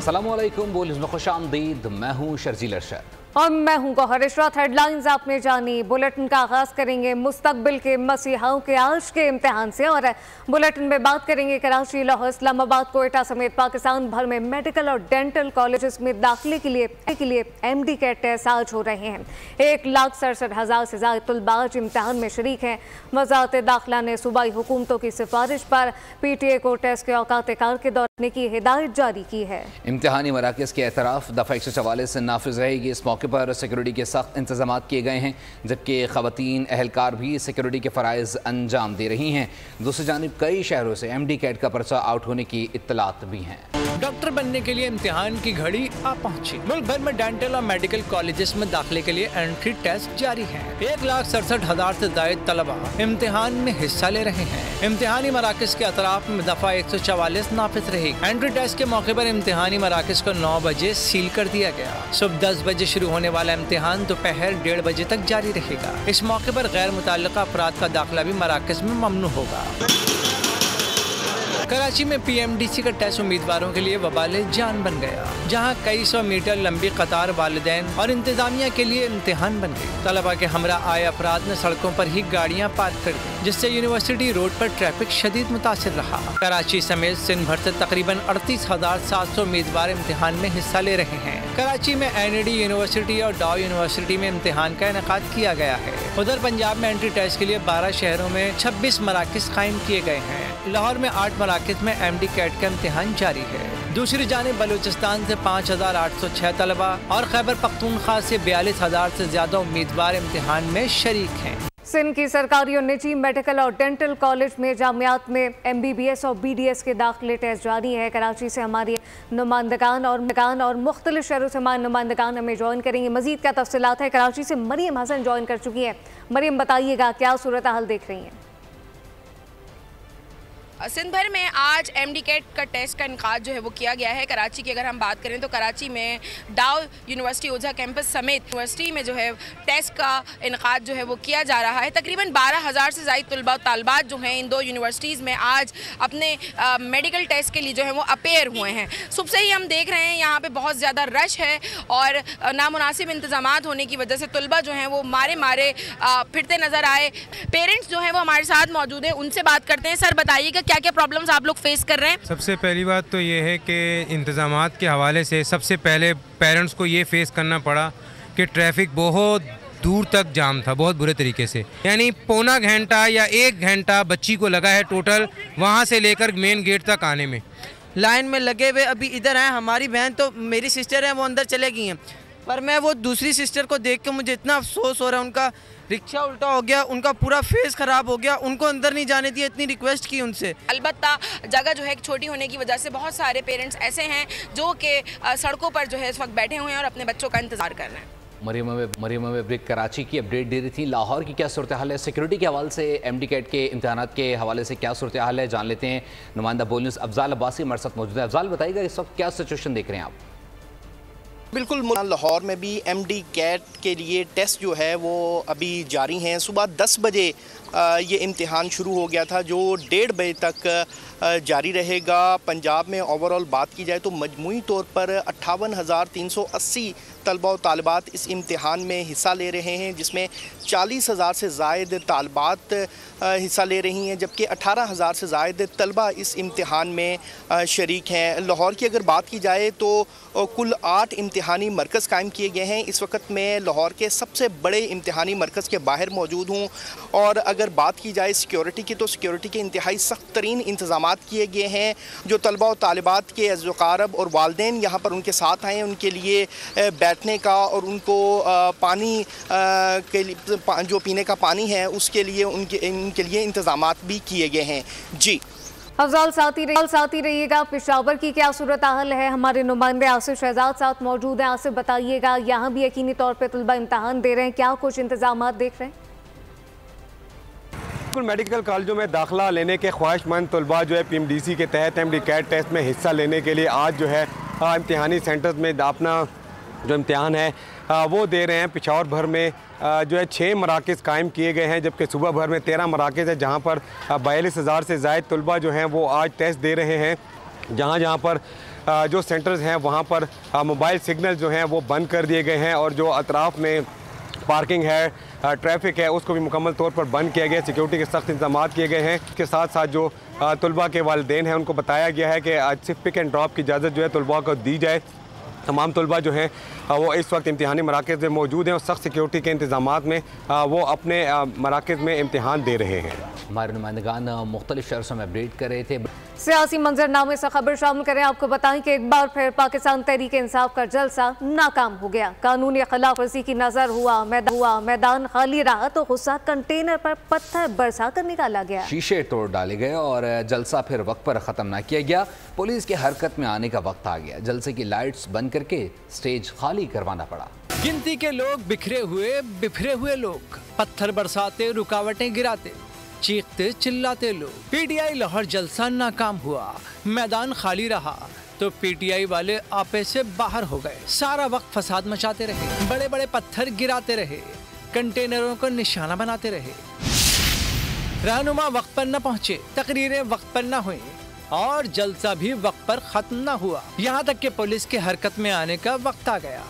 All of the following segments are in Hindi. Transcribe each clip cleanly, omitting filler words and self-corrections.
अस्सलामुअलैकुम, बुलेटिन में खुशामदीद। मैं हूँ शर्जील अरशद और मैं हूँ गौहर इशरत। हेडलाइंस आपने जानी। बुलेटिन का आगाज करेंगे मुस्तकबिल के मसीहाओं के आज के इम्तिहान से और बुलेटिन में बात करेंगे कराची, लाहौर, इस्लामाबाद, कोयटा समेत पाकिस्तान भर में मेडिकल और डेंटल कॉलेजेस में दाखिले के लिए MD कैट टेस्ट आज हो रहे हैं। 1,67,000 से ज्यादा तलबा आज इम्तिहान में शरीक हैं। वजारत दाखिला ने सूबाई हुकूमतों की सिफारिश पर PTA को टेस्ट के औकात कार के दौरान की हिदायत जारी की है। इम्तिहानी मराकज़ के एतराफ़ दफ़ा 144 से नाफिज रहेगी। इस मौके पर सिक्योरिटी के सख्त इंतजाम किए गए हैं, जबकि ख़वातीन एहलकार भी सिक्योरिटी के फ़राइज़ अंजाम दे रही हैं। दूसरी जानिब कई शहरों से MD कैट का पर्चा आउट होने की इत्तलात भी हैं। डॉक्टर बनने के लिए इम्तिहान की घड़ी आ पहुंची। मुल्क भर में डेंटल और मेडिकल कॉलेजेस में दाखिले के लिए एंट्री टेस्ट जारी है। 1,67,000 से ज्यादा तलबा इम्तिहान में हिस्सा ले रहे हैं। इम्तिहानी मराकज के अतराफ में दफा 144 नाफिज रही। एंट्री टेस्ट के मौके पर इम्तिहानी मराकज को 9 बजे सील कर दिया गया। सुबह 10 बजे शुरू होने वाला इम्तिहान दोपहर 1:30 बजे तक जारी रहेगा। इस मौके पर गैर मुतल्लिका अफराद का दाखिला भी मराकज में ममनू होगा। कराची में PMDC का टेस्ट उम्मीदवारों के लिए वबाले जान बन गया, जहां कई 100 मीटर लंबी कतार वालिदैन और इंतजामिया के लिए इम्तिहान बन गई। तलबा के हमरा आए अफराद ने सड़कों पर ही गाड़ियां पार्क कर दी, जिससे यूनिवर्सिटी रोड पर ट्रैफिक शदीद मुतासिर रहा। कराची समेत सिंध भर से तकरीबन 38,700 उम्मीदवार इम्तिहान में हिस्सा ले रहे हैं। कराची में NAD यूनिवर्सिटी और डाउ यूनिवर्सिटी में इम्तिहान का इनेकाद किया गया है। उधर पंजाब में एंट्री टेस्ट के लिए 12 शहरों में 26 मराकज़ कायम किए गए हैं। लाहौर में 8 मराकज़ में MD कैट का इम्तिहान जारी है। दूसरी जानिब बलूचिस्तान से 5,806 तलबा और खैबर पख्तूनख्वा से 42,000 से ज्यादा उम्मीदवार इम्तिहान में शरीक हैं। सिंध की सरकारी और निजी मेडिकल और डेंटल कॉलेज में जामियात में MBBS और BDS के दाखिले टेस्ट जारी है। कराची से हमारे नुमाइंदगान और मुख्तलिफ शहरों से हमारे नुमाइंदगान हमें ज्वाइन करेंगे। मजीद क्या तफसीलात है, कराची से मरियम हसन ज्वाइन कर चुकी है। मरियम, बताइएगा क्या सूरत हाल देख रही हैं? सिंध भर में आज MD कैट का टेस्ट का इनकाद जो है वो किया गया है। कराची की अगर हम बात करें तो कराची में डाउ यूनिवर्सिटी ओझा कैंपस समेत यूनिवर्सिटी में जो है टेस्ट का इनकाद जो है वो किया जा रहा है। तकरीबन 12,000 से ज़ायद तलबा और तालबात जो हैं इन दो यूनिवर्सिटीज़ में आज अपने मेडिकल टेस्ट के लिए जो है वो अपेयर हुए हैं। सुबह से ही हम देख रहे हैं यहाँ पर बहुत ज़्यादा रश है और नामुनासिब इंतजाम होने की वजह से तलबा जो हैं वो मारे फिरते नज़र आए। पेरेंट्स जो हैं वो हमारे साथ मौजूद हैं, उनसे बात करते हैं। सर, बताइएगा क्या क्या प्रॉब्लम्स आप लोग फेस कर रहे हैं? सबसे पहली बात तो ये है कि इंतज़ामात के हवाले से सबसे पहले पेरेंट्स को ये फेस करना पड़ा कि ट्रैफिक बहुत दूर तक जाम था, बहुत बुरे तरीके से। यानी पौना घंटा या 1 घंटा बच्ची को लगा है टोटल, वहाँ से लेकर मेन गेट तक आने में। लाइन में लगे हुए अभी इधर हैं। हमारी बहन तो मेरी सिस्टर है वो अंदर चले गई हैं, पर मैं वो दूसरी सिस्टर को देख के मुझे इतना अफसोस हो रहा है। उनका रिक्शा उल्टा हो गया, उनका पूरा फेस ख़राब हो गया, उनको अंदर नहीं जाने दिया। इतनी रिक्वेस्ट की उनसे। अलबत्ता जगह जो है छोटी होने की वजह से बहुत सारे पेरेंट्स ऐसे हैं जो कि सड़कों पर जो है इस वक्त बैठे हुए हैं और अपने बच्चों का इंतजार कर रहे हैं। मरियम ब्रिक कराची की अपडेट दे रही थी। लाहौर की क्या सूरत हाल है? सिक्योरिटी के हवाले से MD कैट के इम्तिहानात के हवाले से क्या सूरत हाल है, जान लेते हैं। नुमाइंदा बोलन्यूज़ अफजाल अब्बासी हमारे साथ मौजूद है। अफजाल, बताइएगा इस वक्त क्या सिचुएशन देख रहे हैं आप? बिल्कुल, लाहौर में भी MD कैट के लिए टेस्ट जो है वो अभी जारी हैं। सुबह 10 बजे ये इम्तिहान शुरू हो गया था, जो 1:30 बजे तक जारी रहेगा। पंजाब में ओवरऑल बात की जाए तो मजमूई तौर पर 58,380 तलबा और तालिबात इस इम्तिहान में हिस्सा ले रहे हैं, जिसमें 40,000 से ज़ायद तालिबात हिस्सा ले रही हैं, जबकि 18,000 से ज़ायद तलबा इस इम्तिहान में शरीक हैं। लाहौर की अगर बात की जाए तो कुल 8 इम्तिहानी मरकज़ कायम किए गए हैं। इस वक्त मैं लाहौर के सबसे बड़े इम्तिहानी मरकज़ के बाहर मौजूद हूँ। और अगर बात की जाए सिक्योरिटी की तो सिक्योरिटी के इंतहाई सख्त तरीन इंतज़ाम किए गए हैं। जो तलबा और तालिबात के अज़्ज़ोक़ारब और वालिदैन यहाँ पर उनके साथ आए हैं, उनके लिए बैठने का और उनको पानी के लिए जो पीने का पानी है उसके लिए उनके लिए इंतज़ामात भी किए गए हैं। जी अफजाल, साथ ही रहिएगा। पेशावर की क्या सूरत हाल है? हमारे नुमाइंदे आसिफ शहजाद साथ मौजूद हैं। आसिफ, बताइएगा, यहाँ भी यकीनी तौर पर तलबा इम्तहान दे रहे हैं, क्या कुछ इंतजाम देख रहे हैं? मेडिकल कॉलेजों में दाखिला लेने के ख्वाहिशमंद तलबा जो है PMDC के तहत MD कैट टेस्ट में हिस्सा लेने के लिए आज जो है इम्तिहानी सेंटर्स में अपना जो इम्तिहान है वो दे रहे हैं। पेशावर भर में जो है 6 मराकज़ कायम किए गए हैं, जबकि सूबा भर में 13 मराकज़ है, जहाँ पर 42,000 से ज़ायद तलबा जो हैं वो आज टेस्ट दे रहे हैं। जहाँ पर जो सेंटर्स हैं वहाँ पर मोबाइल सिग्नल जो हैं वो बंद कर दिए गए हैं और जो अतराफ़ में पार्किंग है, ट्रैफिक है, उसको भी मुकम्मल तौर पर बंद किया गया। सिक्योरिटी के सख्त इंतजाम किए गए हैं। इसके साथ साथ जो तलबा के वालिदैन हैं उनको बताया गया है कि आज सिर्फ पिक एंड ड्रॉप की इजाज़त जो है तलबा को दी जाए। तमाम तलबा जो हैं वो इस वक्त इम्तिहानी मराकज़ में मौजूद हैं और सख्त सिक्योरिटी के इंतजाम में वो अपने मराकज़ में इम्तिहान दे रहे हैं। हमारे नुमाइंदगान मुख्तलिफ शहरों में अपडेट कर रहे थे। सियासी मंजरनामे से खबर शामिल करें। आपको बताएं कि एक बार फिर पाकिस्तान तहरीक इंसाफ का जलसा नाकाम हो गया। कानूनी खिलाफ वर्जी की नजर हुआ, मैदान खाली रहा तो गुस्सा कंटेनर पर पत्थर बरसा कर निकाला गया, शीशे तोड़ डाले गए और जलसा फिर वक्त पर ख़त्म ना किया गया। पुलिस के हरकत में आने का वक्त आ गया। जलसे की लाइट्स बंद करके स्टेज खाली करवाना पड़ा। गिनती के लोग बिखरे हुए लोग, पत्थर बरसाते, रुकावटें गिराते, चीखते चिल्लाते लोग। पीटीआई लाहौर जलसा नाकाम हुआ, मैदान खाली रहा तो पीटीआई वाले आपे से बाहर हो गए। सारा वक्त फसाद मचाते रहे, बड़े बड़े पत्थर गिराते रहे, कंटेनरों को निशाना बनाते रहे। रहनुमा वक्त पर न पहुँचे, तकरीरें वक्त पर न हुई और जलसा भी वक्त पर खत्म न हुआ। यहाँ तक कि पुलिस के हरकत में आने का वक्त आ गया।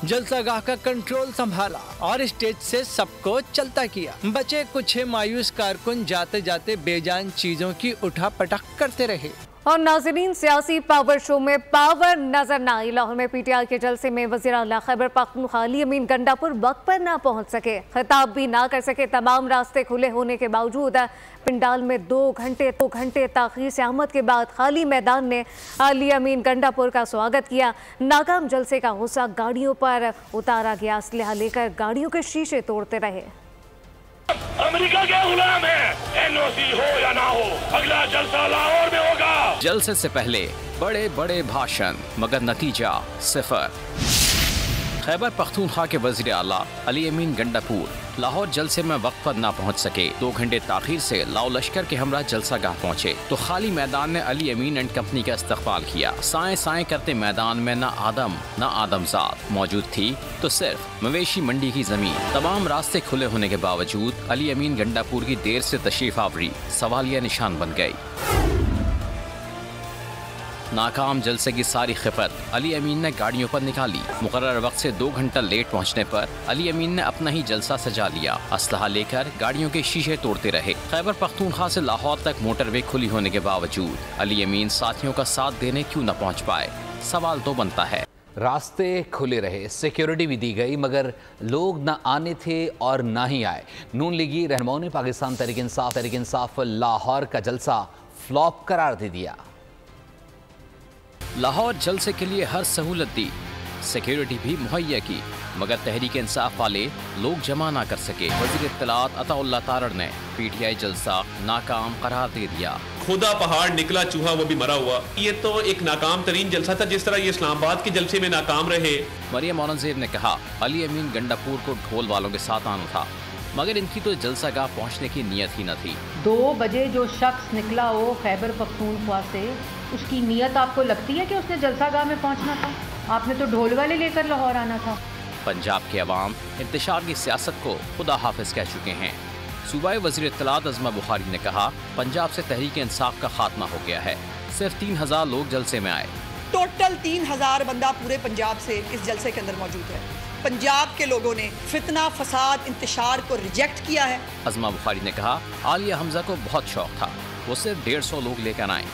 जलसागाह का कंट्रोल संभाला और स्टेज से सबको चलता किया। बचे कुछ मायूस कारकुन जाते जाते बेजान चीजों की उठा पटक करते रहे। और नाजरीन, सियासी पावर शो में पावर नजर न आई। लाहौर में पीटीआई के जलसे में वज़ीर आला खैबर पख्तूनख्वा अली अमीन गंडापुर वक्त पर ना पहुंच सके, खिताब भी ना कर सके। तमाम रास्ते खुले होने के बावजूद पिंडाल में 2 घंटे ताख़ीर से आमद के बाद खाली मैदान ने अली अमीन गंडापुर का स्वागत किया। नाकाम जलसे का गुस्सा गाड़ियों पर उतारा गया। असलहा लेकर गाड़ियों के शीशे तोड़ते रहे। अमेरिका के गुलाम है, एनओसी हो या ना हो, अगला जलसा लाहौर में होगा। जलसे से पहले बड़े बड़े भाषण मगर नतीजा सिफर। खैबर पख्तूनख्वा के वज़ीर आला अली अमीन गंडापुर लाहौर जलसे में वक्त पर ना पहुंच सके। 2 घंटे ताखीर से लाओ लश्कर के हमरा जलसागाह पहुंचे तो खाली मैदान ने अली अमीन एंड कंपनी का इस्तकबाल किया। साएं साएं करते मैदान में न आदमजात मौजूद थी तो सिर्फ मवेशी मंडी की जमीन। तमाम रास्ते खुले होने के बावजूद अली अमीन गंडापुर की देर से तशरीफ आवरी सवालिया निशान बन गई। नाकाम जलसे की सारी खिफत अली अमीन ने गाड़ियों पर निकाली। मुकर्रर वक्त से 2 घंटा लेट पहुंचने पर अली अमीन ने अपना ही जलसा सजा लिया। असलहा लेकर गाड़ियों के शीशे तोड़ते रहे। खैबर पख्तूनख्वा से लाहौर तक मोटरवे खुली होने के बावजूद अली अमीन साथियों का साथ देने क्यों न पहुंच पाए, सवाल तो बनता है। रास्ते खुले रहे, सिक्योरिटी भी दी गई, मगर लोग ना आने थे और ना ही आए। नून लीगी रहनुमाओं ने पाकिस्तान तहरीक इंसाफ लाहौर का जलसा फ्लॉप करार दे दिया। लाहौर जलसे के लिए हर सहूलत दी, सिक्योरिटी भी मुहैया की, मगर तहरीक इंसाफ वाले लोग जमा ना कर सके। वज़ीर इत्तलात अताउल्लाह तारड़ ने पीटीआई जलसा नाकाम करार दे दिया। खुदा पहाड़ निकला चूहा वो भी मरा हुआ। ये तो एक नाकाम तरीन जलसा था, जिस तरह ये इस्लामाबाद के जलसे में नाकाम रहे। मरियम औरंगजेब ने कहा अली अमीन गंडापुर को ढोल वालों के साथ आना था, मगर इनकी तो जलसागाह पहुंचने की नीयत ही न थी। 2 बजे जो शख्स निकला हो खैबर पख्तूनख्वा से, उसकी नीयत आपको लगती है कि उसने जलसागाह में पहुंचना था? आपने तो ढोल वाले लेकर लाहौर आना था। पंजाब के अवाम इंतशार की सियासत को खुदा हाफिज कह चुके हैं। सूबाई वज़ीर इत्तलात अज़मा बुखारी ने कहा पंजाब से तहरीक इंसाफ का खात्मा हो गया है। सिर्फ 3000 लोग जलसे में आए। टोटल 3000 बंदा पूरे पंजाब से इस जलसे के अंदर मौजूद है। पंजाब के लोगों ने फितना, फसाद, इंतशार को रिजेक्ट किया है। अज़मा बुखारी ने कहा आलिया हमजा को बहुत शौक था, वो सिर्फ 150 लोग लेकर आए।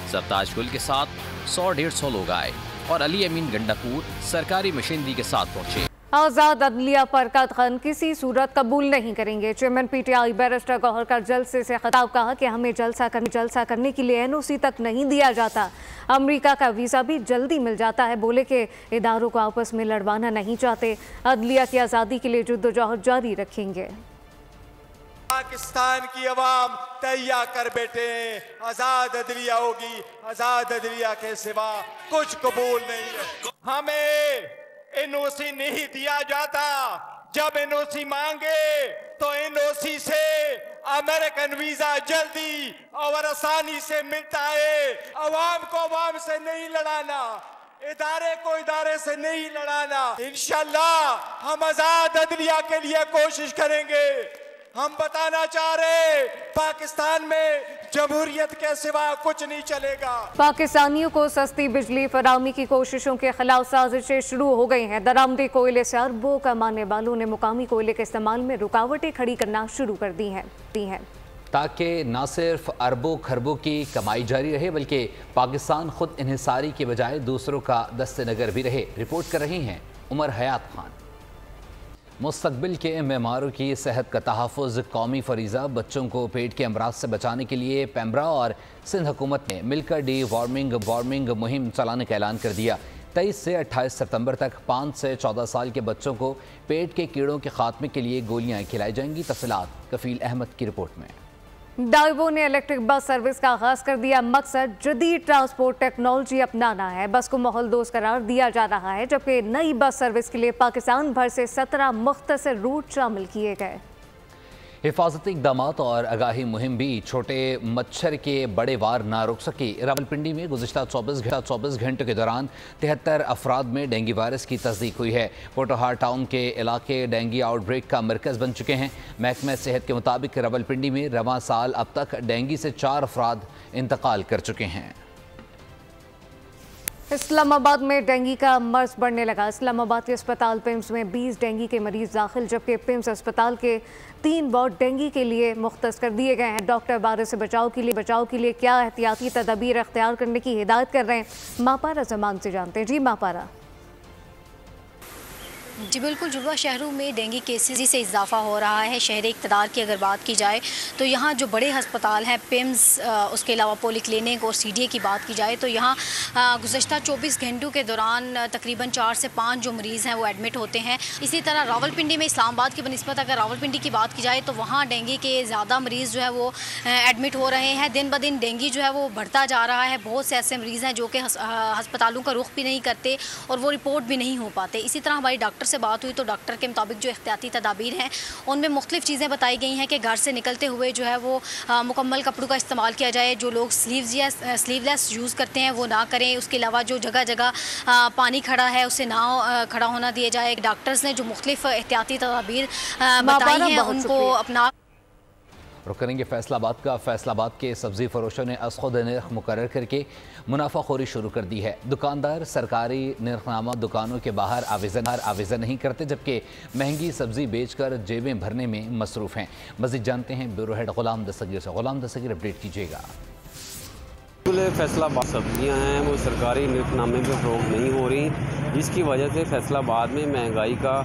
सरताज गुल के साथ 100-150 लोग आए और अली अमीन गंडापुर सरकारी मशीनरी के साथ पहुंचे। आज़ाद अदलिया पर कतई किसी सूरत कबूल नहीं करेंगे। चेयरमैन पीटीआई बैरिस्टर गौहर का जलसे से खिताब कहा कि हमें जलसा करने के लिए एनओसी तक नहीं दिया जाता। अमेरिका का वीज़ा भी जल्दी मिल जाता है। बोले कि इदारों को आपस में लड़वाना नहीं चाहते। अदलिया की आज़ादी के लिए जद्दोजहद जारी रखेंगे। पाकिस्तान की अवाम तैयार कर बैठे, आज़ाद अदलिया होगी। आज़ाद अदलिया के सिवा कुछ कबूल नहीं है। हमें एनओसी नहीं दिया जाता। जब एनओसी मांगे तो एनओसी से अमेरिकन वीजा जल्दी और आसानी से मिलता है। अवाम को अवाम से नहीं लड़ाना, इदारे को इदारे से नहीं लड़ाना। इंशाल्लाह हम आज़ाद अदलिया के लिए कोशिश करेंगे। हम बताना चाह रहे पाकिस्तान में जमहूरियत के सिवा कुछ नहीं चलेगा। पाकिस्तानियों को सस्ती बिजली फराहमी की कोशिशों के खिलाफ साजिशें शुरू हो गई हैं। दरामदी कोयले से अरबों कमाने वालों ने मुकामी कोयले के इस्तेमाल में रुकावटें खड़ी करना शुरू कर दी हैं ताकि न सिर्फ अरबों खरबों की कमाई जारी रहे बल्कि पाकिस्तान खुद इन्हिसारी के बजाय दूसरों का दस्ते नगर भी रहे। रिपोर्ट कर रही हैं उमर हयात खान। मुस्तकबिल के मेमारों की सेहत का तहफ़्फ़ुज़ कौमी फरीज़ा। बच्चों को पेट के अमराज से बचाने के लिए पेम्ब्रा और सिंध हुकूमत ने मिलकर डी वार्मिंग मुहिम चलाने का ऐलान कर दिया। 23 से 28 सितंबर तक 5 से 14 साल के बच्चों को पेट के कीड़ों के खात्मे के लिए गोलियां खिलाई जाएंगी। तफसीलात कफील अहमद की रिपोर्ट में। डाइवो ने इलेक्ट्रिक बस सर्विस का आगाज कर दिया। मकसद जदीद ट्रांसपोर्ट टेक्नोलॉजी अपनाना है। बस को माहौल दोस्त करार दिया जा रहा है, जबकि नई बस सर्विस के लिए पाकिस्तान भर से 17 मुख्तसर रूट शामिल किए गए। हिफाजती इक़दामात और आगाही मुहिम भी छोटे मच्छर के बड़े वार ना रोक सकी। रावलपिंडी में गुज़िश्ता 24 घंटों के दौरान 73 अफराद में डेंगू वायरस की तस्दीक हुई है। पोटोहार टाउन के इलाके डेंगू आउटब्रेक का मरकज़ बन चुके हैं। महकमा सेहत के मुताबिक रावलपिंडी में रवां साल अब तक डेंगू से 4 अफराद इंतकाल कर चुके हैं। इस्लामाबाद में डेंगू का मर्ज बढ़ने लगा। इस्लामाबाद के अस्पताल पिम्स में 20 डेंगू के मरीज दाखिल, जबकि पिम्स अस्पताल के 3 वार्ड डेंगू के लिए मुख्तस कर दिए गए हैं। डॉक्टर वायरस से बचाव के लिए क्या एहतियाती तदाबीर अख्तियार करने की हिदायत कर रहे हैं, मापारा जमान से जानते हैं। जी मापारा। जी बिल्कुल जुड़वा शहरों में डेंगू केसेस से इजाफा हो रहा है। शहरी इक़्तिदार की अगर बात की जाए तो यहाँ जो बड़े हस्पताल हैं पिम्स, उसके अलावा पोली क्लिनिक और CDA की बात की जाए तो यहाँ गुज़श्ता 24 घंटों के दौरान तकरीबन 4 से 5 जो मरीज़ हैं वो एडमिट होते हैं। इसी तरह रावलपिंडी में इस्लामाबाद की बनिस्बत अगर रावलपिंडी की बात की जाए तो वहाँ डेंगू के ज़्यादा मरीज़ जो है वो एडमिट हो रहे हैं। दिन ब दिन डेंगू जो है वो बढ़ता जा रहा है। बहुत से ऐसे मरीज़ हैं जो कि हस्पतालों का रुख भी नहीं करते और वो रिपोर्ट भी नहीं हो पाते। इसी तरह हमारी डॉक्टर से बात हुई तो डॉक्टर के मुताबिक जो एहतियाती तदाबीर हैं उनमें मुख्तलिफ चीज़ें बताई गई हैं कि घर से निकलते हुए जो है वो मुकम्मल कपड़ों का इस्तेमाल किया जाए। जो लोग स्लीवलेस यूज़ करते हैं वो ना करें। उसके अलावा जो जगह जगह पानी खड़ा है उससे ना खड़ा होना दिया जाए। डॉक्टर्स ने जो मुख्तलिफ एहतियाती तदाबीर बताई हैं उनको अपना रुक करेंगे फैसलाबाद का। फैसलाबाद के सब्ज़ी फरोशों ने असखुद नर्ख मुकर्रर करके मुनाफाखोरी शुरू कर दी है। दुकानदार सरकारी नर्खनामा दुकानों के बाहर आवेज़न नहीं करते, जबकि महंगी सब्ज़ी बेचकर जेबें भरने में मसरूफ़ हैं। मज़ीद जानते हैं ब्यूरो हेड गुलाम दस्तगीर से। गुलाम दस्तगीर, अपडेट कीजिएगा। फैसलाबाद सब्जियां हैं वो सरकारी नर्खनामे पर फ़रोख्त नहीं हो रही, जिसकी वजह से फैसलाबाद में महंगाई का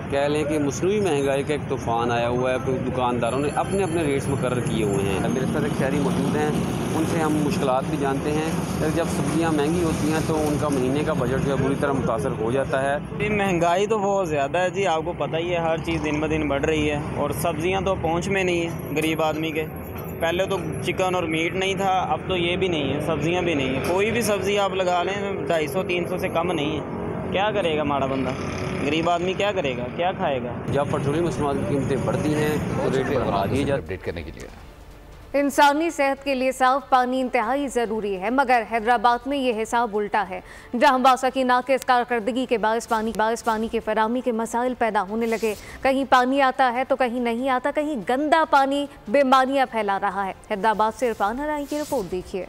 कह लें कि मसनूई महंगाई का एक तूफ़ान आया हुआ है। दुकानदारों ने अपने अपने रेट्स मुकर्रर किए हुए हैं। मेरे साथ एक शहरी मौजूद हैं, उनसे हम मुश्किलात भी जानते हैं। जब सब्जियां महंगी होती हैं तो उनका महीने का बजट जो है बुरी तरह मुतासर हो जाता है। महंगाई तो बहुत ज़्यादा है जी, आपको पता ही है, हर चीज़ दिन ब दिन बढ़ रही है और सब्जियाँ तो पहुँच में नहीं है गरीब आदमी के। पहले तो चिकन और मीट नहीं था, अब तो ये भी नहीं है, सब्जियां भी नहीं है। कोई भी सब्ज़ी आप लगा लें 250-300 से कम नहीं है। क्या करेगा माड़ा बंदा, गरीब आदमी क्या करेगा, क्या खाएगा। जब पेट्रोलियम मसनूआत की कीमतें बढ़ती हैं तो रेट बढ़ा दिए जाते। अपडेट करने के लिए इंसानी सेहत के लिए साफ पानी इंतहाई ज़रूरी है, मगर हैदराबाद में ये हिसाब उल्टा है, जहाँ बासा की नाक़िस कारकर्दगी के बायस पानी की फराहमी के मसाइल पैदा होने लगे। कहीं पानी आता है तो कहीं नहीं आता, कहीं गंदा पानी बीमारियाँ फैला रहा है। हैदराबाद से इरफान हराई की रिपोर्ट देखिए।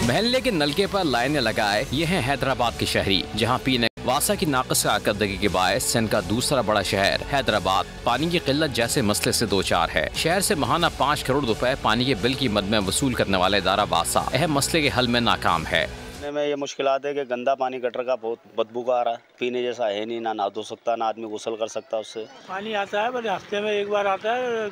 महल्ले के नलके पर लाइनें लगाए ये हैं हैदराबाद के शहरी, जहां पीने वासा की नाक़िस कारकर्दगी के बायस सिंध का दूसरा बड़ा शहर हैदराबाद पानी की किल्लत जैसे मसले से दो चार है। शहर से माहाना 5 करोड़ रुपए पानी के बिल की मद में वसूल करने वाला इदारा वासा अहम मसले के हल में नाकाम है। में ये मुश्किलात है कि गंदा पानी गटर का बहुत बदबू का आ रहा है, पीने जैसा है नहीं, ना धो सकता ना आदमी गुसल कर सकता उससे। पानी आता है बस हफ्ते में एक बार आता है,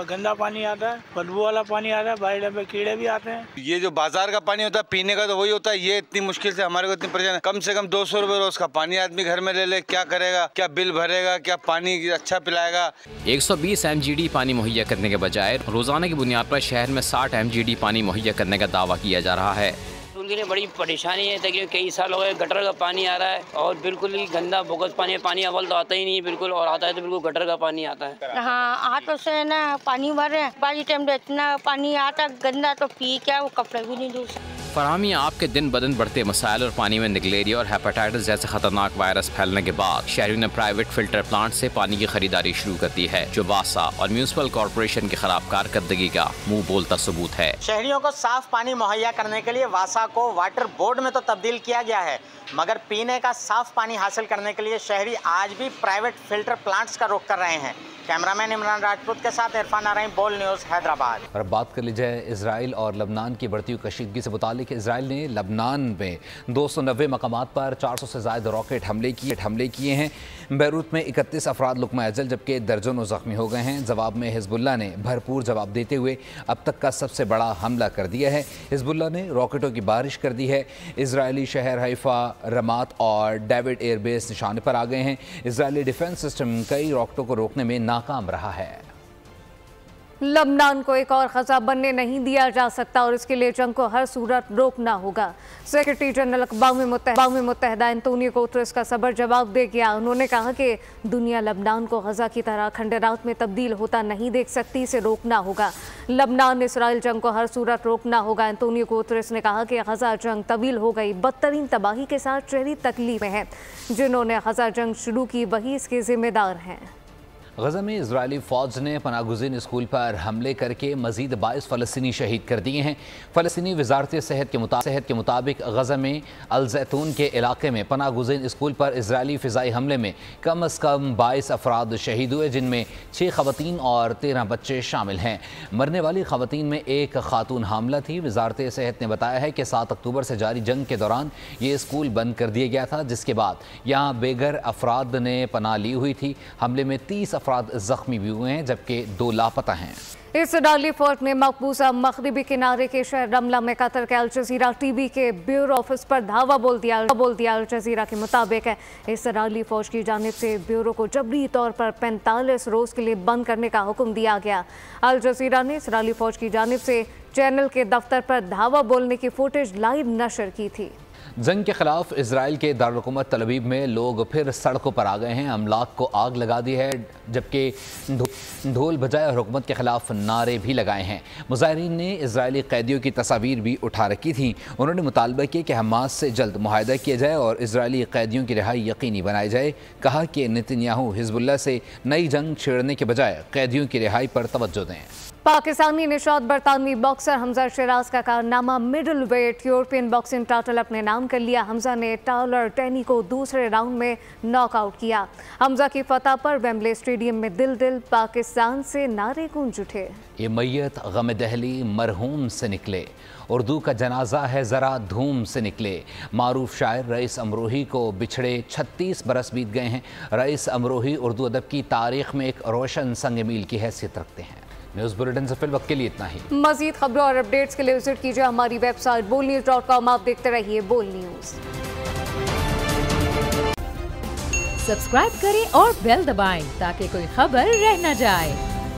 गंदा पानी आता है, बदबू वाला पानी आता है, बाहर में कीड़े भी आते हैं। ये जो बाजार का पानी होता है पीने का तो वही होता है, ये इतनी मुश्किल से हमारे को इतनी परेशान, कम से कम 200 रुपए रोज का पानी आदमी घर में ले ले, क्या करेगा, क्या बिल भरेगा, क्या पानी अच्छा पिलाएगा। 120 MGD पानी मुहैया करने के बजाय रोजाना की बुनियाद पर शहर में 60 MGD पानी मुहैया करने का दावा किया जा रहा है। उनके लिए बड़ी परेशानी है, तकरीबन कई साल हो गए गटर का पानी आ रहा है और बिल्कुल ही गंदा बोगस पानी है। पानी अव्वल तो आता ही नहीं है बिल्कुल, और आता है तो बिल्कुल गटर का पानी आता है। हाँ, हाथों से ना पानी भर रहे हैं, बाजी टाइम इतना पानी आता गंदा तो पी क्या वो कपड़े भी नहीं धो सकते। फराहमी आपके दिन ब दिन बढ़ते मसाइल और पानी में निकलेरिया और हेपेटाइटिस जैसे खतरनाक वायरस फैलने के बाद शहरियों ने प्राइवेट फिल्टर प्लांट से पानी की खरीदारी शुरू कर दी है, जो वासा और म्यूनिसिपल कॉर्पोरेशन की खराब कारकर्दगी का मुंह बोलता सबूत है। शहरियों को साफ पानी मुहैया करने के लिए वासा को वाटर बोर्ड में तो तब्दील किया गया है, मगर पीने का साफ पानी हासिल करने के लिए शहरी आज भी प्राइवेट फिल्टर प्लांट्स का रुख कर रहे हैं। कैमरामैन इमरान राजपूत के साथ इरफान नारायण, बोल न्यूज़, हैदराबाद। और अब बात कर ली जाए इसराइल और लबनान की बढ़ती हुई कशीदगी से मुतालिक। इसराइल ने लबनान में 290 मकामात पर 400 से ज़ायद रॉकेट हमले किए हैं। बैरूत में 31 अफराद लुक़मा अजल जबकि दर्जनों ज़ख्मी हो गए हैं। जवाब में हिजबुल्लाह ने भरपूर जवाब देते हुए अब तक का सबसे बड़ा हमला कर दिया है। हिजबुल्लाह ने रॉकेटों की बारिश कर दी है। इसराइली शहर हैफा, रमात और डेविड एयरबेस निशाने पर आ गए हैं। इसराइली डिफेंस सिस्टम कई रॉकेटों को रोकने में नाकाम रहा है। लबनान को एक और खजा बनने नहीं दिया जा सकता और इसके लिए जंग को हर सूरत रोकना होगा। सेक्रेटरी जनरल अक़वाम मुत्तहिदा एंटोनियो गुतेरेस का सबर जवाब दे गया। उन्होंने कहा कि दुनिया लबनान को गजा की तरह खंडरात में तब्दील होता नहीं देख सकती, इसे रोकना होगा। लबनान इसराइल जंग को हर सूरत रोकना होगा। एंटोनियो गुतेरेस ने कहा कि गजा जंग तवील हो गई, बदतरीन तबाही के साथ शहरी तकलीफ में है। जिन्होंने गजा जंग शुरू की वही इसके जिम्मेदार हैं। गजा में इजरायली फ़ौज ने पनागुज़ीन स्कूल पर हमले करके मज़ीद 22 फ़लस्तीनी शहीद कर दिए हैं। फ़लस्तीनी वज़ारत सेहत के मुताबिक गजा में अल ज़ैतून के इलाके में पनागुज़ीन स्कूल पर इजरायली फ़िज़ाई हमले में कम अज़ कम 22 अफराद शहीद हुए, जिनमें 6 ख़वातीन और 13 बच्चे शामिल हैं। मरने वाली ख़वातीन में एक खातून हामला थी। वज़ारत सेहत ने बताया है कि 7 अक्टूबर से जारी जंग के दौरान ये स्कूल बंद कर दिया गया था, जिसके बाद यहाँ बेघर अफराद ने पनाह ली हुई थी। हमले में 30 अफराद जख्मी भी हुए हैं जबकि 2 लापता हैं। इसराइली फौज ने मकबूजा मगरिबी किनारे के शहर रमला में कतर के अल जजीरा टीवी के ब्यूरो ऑफिस पर धावा बोल दिया। अल जजीरा के मुताबिक इसराइली फौज की जानिब से ब्यूरो को जबरी तौर पर 45 रोज़ के लिए बंद करने का हुक्म दिया गया। अल जजीरा ने इसराइली फौज की जानिब से चैनल के दफ्तर पर धावा बोलने की फुटेज लाइव नशर की थी। जंग के खिलाफ इसराइल के दारुल हुकूमत तल अवीव में लोग फिर सड़कों पर आ गए हैं। अमलाक को आग लगा दी है, जबकि ढोल बजाए और हुकूमत के खिलाफ नारे भी लगाए हैं। मुजाहिरीन ने इजरायली कैदियों की तस्वीर भी उठा रखी थी। उन्होंने मुतालबा किया कि हमास से जल्द मुआहदा किया जाए और इजरायली कैदियों की रिहाई यकीनी बनाई जाए। कहा कि नेतन्याहू हिजबुल्लाह से नई जंग छेड़ने के बजाय कैदियों की रिहाई पर तवज्जो दें। पाकिस्तानी निशाद बरतानवी बॉक्सर हमजा शिराज का कारनामा middle wait European boxing title अपने नाम कर लिया। हमजा ने टालर टेनी को दूसरे राउंड में नॉकआउट किया। हमजा की फतह पर वेम्बले स्टेडियम में दिल दिल पाकिस्तान से नारे गूंज उठे। ये मैयत गम दहली मरहूम से निकले, उर्दू का जनाजा है ज़रा धूम से निकले। मारूफ शायर रईस अमरोही को बिछड़े 36 बरस बीत गए हैं। रईस अमरोही उर्दू अदब की तारीख में एक रोशन संग मील की हैसियत रखते हैं। न्यूज़ बुलेटिन से फिलहाल वक्त के लिए इतना ही। मज़ीद खबरों और अपडेट्स के लिए विजिट कीजिए हमारी वेबसाइट bolnews.com। आप देखते रहिए बोल न्यूज़। सब्सक्राइब करें और बेल दबाएं ताकि कोई खबर रह न जाए।